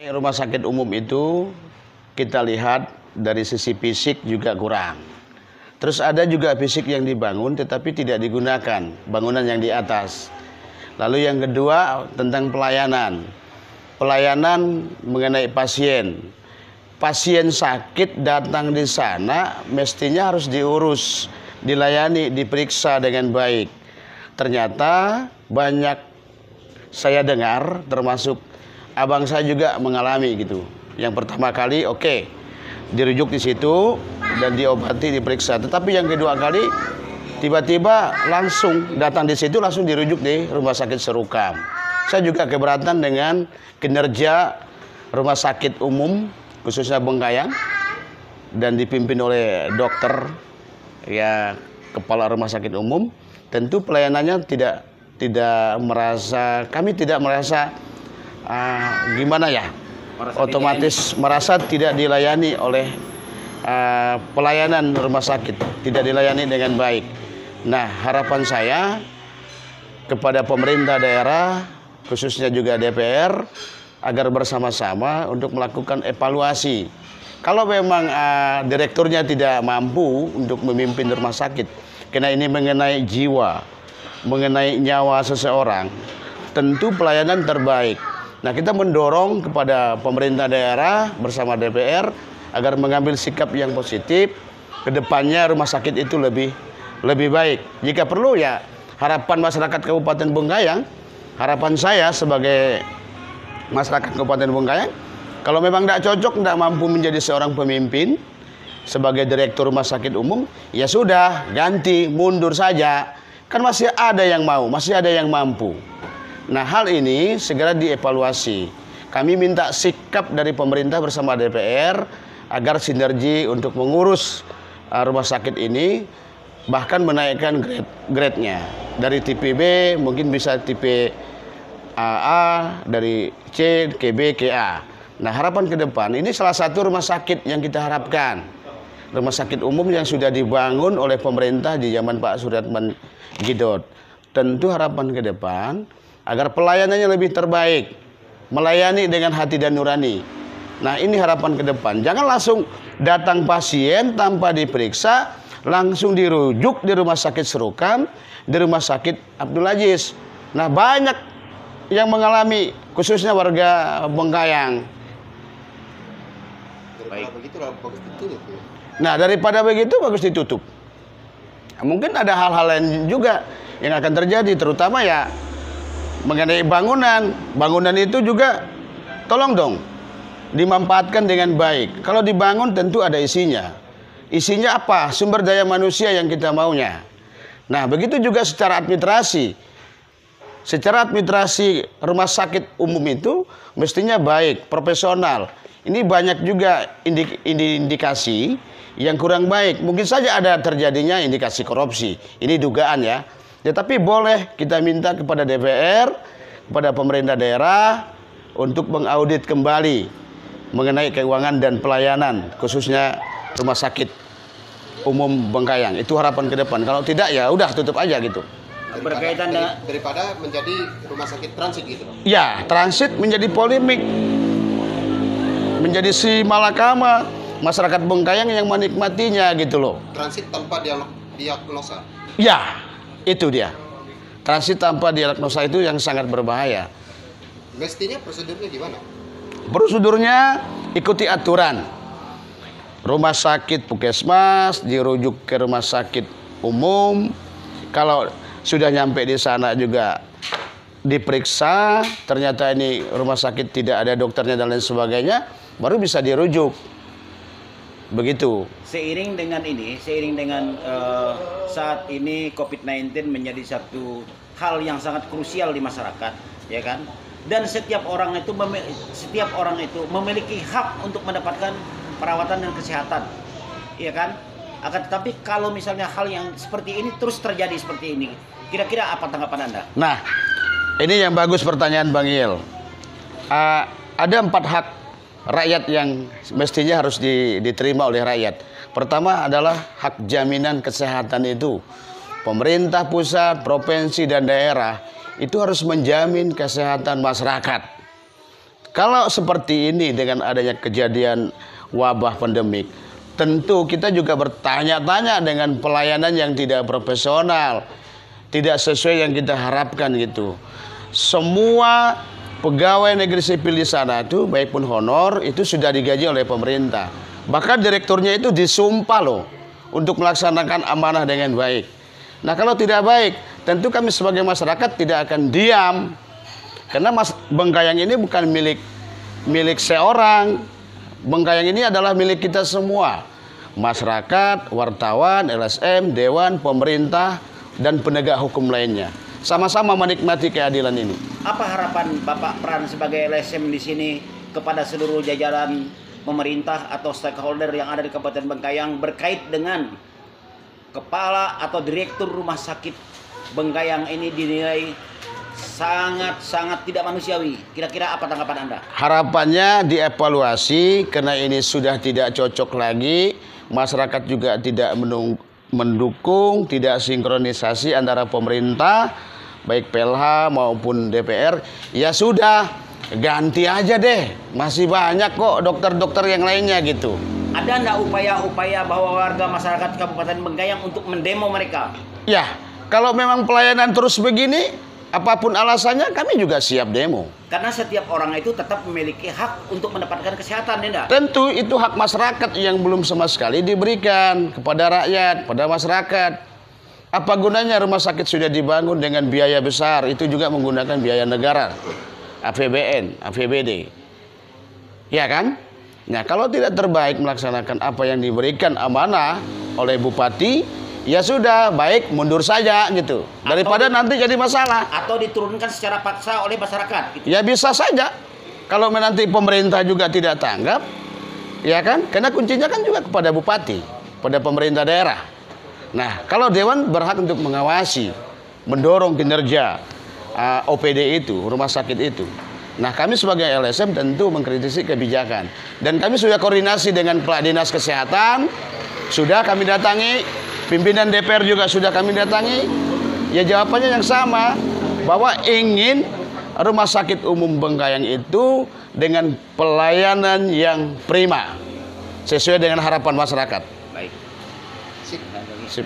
Rumah sakit umum itu kita lihat dari sisi fisik juga kurang. Terus ada juga fisik yang dibangun tetapi tidak digunakan, bangunan yang di atas. Lalu yang kedua tentang pelayanan. Pelayanan mengenai pasien. Pasien sakit datang di sana mestinya harus diurus, dilayani, diperiksa dengan baik. Ternyata banyak saya dengar termasuk abang saya juga mengalami gitu. Yang pertama kali dirujuk di situ dan diobati, diperiksa. Tetapi yang kedua kali tiba-tiba langsung datang di situ langsung dirujuk di rumah sakit Serukam. Saya juga keberatan dengan kinerja rumah sakit umum khususnya Bengkayang dan dipimpin oleh dokter ya kepala rumah sakit umum. Tentu pelayanannya kami tidak merasa otomatis merasa tidak dilayani oleh pelayanan rumah sakit, tidak dilayani dengan baik. Nah, harapan saya kepada pemerintah daerah, khususnya juga DPR, agar bersama-sama untuk melakukan evaluasi. Kalau memang direkturnya tidak mampu untuk memimpin rumah sakit, karena ini mengenai jiwa, mengenai nyawa seseorang, tentu pelayanan terbaik. Nah, kita mendorong kepada pemerintah daerah bersama DPR agar mengambil sikap yang positif. Kedepannya rumah sakit itu lebih baik. Jika perlu ya harapan masyarakat Kabupaten Bengkayang, harapan saya sebagai masyarakat Kabupaten Bengkayang, kalau memang tidak cocok, tidak mampu menjadi seorang pemimpin sebagai direktur rumah sakit umum, ya sudah ganti, mundur saja. Kan masih ada yang mau, masih ada yang mampu. Nah, hal ini segera dievaluasi. Kami minta sikap dari pemerintah bersama DPR agar sinergi untuk mengurus rumah sakit ini, bahkan menaikkan grade-nya. Dari tipe B mungkin bisa tipe AA, dari C ke B ke A. Nah, harapan ke depan ini salah satu rumah sakit yang kita harapkan. Rumah sakit umum yang sudah dibangun oleh pemerintah di zaman Pak Suryatman Gidot. Tentu harapan ke depan agar pelayanannya lebih terbaik, melayani dengan hati dan nurani. Nah, ini harapan ke depan. Jangan langsung datang pasien tanpa diperiksa, langsung dirujuk di rumah sakit Serukam, di rumah sakit Abdul Aziz. Nah, banyak yang mengalami, khususnya warga Bengkayang. Daripada begitu bagus ditutup. Mungkin ada hal-hal lain juga yang akan terjadi, terutama ya mengenai bangunan. Bangunan itu juga tolong dong dimanfaatkan dengan baik. Kalau dibangun tentu ada isinya. Isinya apa? Sumber daya manusia yang kita maunya. Nah, begitu juga secara administrasi. Secara administrasi rumah sakit umum itu mestinya baik, profesional. Ini banyak juga indikasi yang kurang baik. Mungkin saja ada terjadinya indikasi korupsi. Ini dugaan ya. Tetapi boleh kita minta kepada DPR, kepada pemerintah daerah untuk mengaudit kembali mengenai keuangan dan pelayanan, khususnya rumah sakit umum Bengkayang. Itu harapan ke depan. Kalau tidak ya udah tutup aja gitu. Berkaitan daripada menjadi rumah sakit transit gitu. Ya, transit menjadi polemik. Menjadi si malakama masyarakat Bengkayang yang menikmatinya gitu loh. Transit tanpa diagnosa. Ya. Itu dia. Transit tanpa diagnosa itu yang sangat berbahaya. Mestinya prosedurnya gimana? Prosedurnya ikuti aturan. Rumah sakit puskesmas dirujuk ke rumah sakit umum. Kalau sudah nyampe di sana juga diperiksa, ternyata ini rumah sakit tidak ada dokternya dan lain sebagainya, baru bisa dirujuk. Begitu. Seiring dengan saat ini COVID-19 menjadi satu hal yang sangat krusial di masyarakat, ya kan? Dan setiap orang itu memiliki hak untuk mendapatkan perawatan dan kesehatan, ya kan? Akan tetapi kalau misalnya hal yang seperti ini terus terjadi seperti ini, kira-kira apa tanggapan Anda? Nah, ini yang bagus pertanyaan Bang Il. Ada 4 hak rakyat yang mestinya harus diterima oleh rakyat. Pertama adalah hak jaminan kesehatan itu. Pemerintah pusat, provinsi, dan daerah itu harus menjamin kesehatan masyarakat. Kalau seperti ini dengan adanya kejadian wabah pandemik, tentu kita juga bertanya-tanya dengan pelayanan yang tidak profesional, tidak sesuai yang kita harapkan gitu. Semua pegawai negeri sipil di sana itu, baik pun honor, itu sudah digaji oleh pemerintah. Bahkan direkturnya itu disumpah loh untuk melaksanakan amanah dengan baik. Nah kalau tidak baik, tentu kami sebagai masyarakat tidak akan diam. Karena Bengkayang ini bukan milik seorang. Bengkayang ini adalah milik kita semua. Masyarakat, wartawan, LSM, dewan, pemerintah, dan penegak hukum lainnya. Sama-sama menikmati keadilan ini. Apa harapan Bapak Pran sebagai LSM di sini kepada seluruh jajaran pemerintah atau stakeholder yang ada di Kabupaten Bengkayang berkait dengan kepala atau direktur rumah sakit Bengkayang ini dinilai sangat tidak manusiawi. Kira-kira apa tanggapan Anda? Harapannya dievaluasi karena ini sudah tidak cocok lagi. Masyarakat juga tidak mendukung, tidak sinkronisasi antara pemerintah, baik PLH maupun DPR. Ya sudah, ganti aja deh. Masih banyak kok dokter-dokter yang lainnya gitu. Ada enggak upaya-upaya bahwa warga masyarakat Kabupaten Bengkayang untuk mendemo mereka? Ya, kalau memang pelayanan terus begini, apapun alasannya kami juga siap demo. Karena setiap orang itu tetap memiliki hak untuk mendapatkan kesehatan, ya. Tentu itu hak masyarakat yang belum sama sekali diberikan kepada rakyat, pada masyarakat. Apa gunanya rumah sakit sudah dibangun dengan biaya besar, itu juga menggunakan biaya negara, APBN, APBD. Ya kan? Nah, kalau tidak terbaik melaksanakan apa yang diberikan amanah oleh bupati, ya sudah, baik mundur saja gitu. Daripada nanti jadi masalah. Atau diturunkan secara paksa oleh masyarakat gitu. Ya bisa saja. Kalau nanti pemerintah juga tidak tanggap, ya kan? Karena kuncinya kan juga kepada bupati, pada pemerintah daerah. Nah, kalau dewan berhak untuk mengawasi, mendorong kinerja OPD itu, rumah sakit itu. Nah, kami sebagai LSM tentu mengkritisi kebijakan. Dan kami sudah koordinasi dengan Kepala Dinas Kesehatan, sudah kami datangi, pimpinan DPR juga sudah kami datangi. Ya jawabannya yang sama, bahwa ingin rumah sakit umum Bengkayang itu dengan pelayanan yang prima, sesuai dengan harapan masyarakat. Baik. Sip. Sip.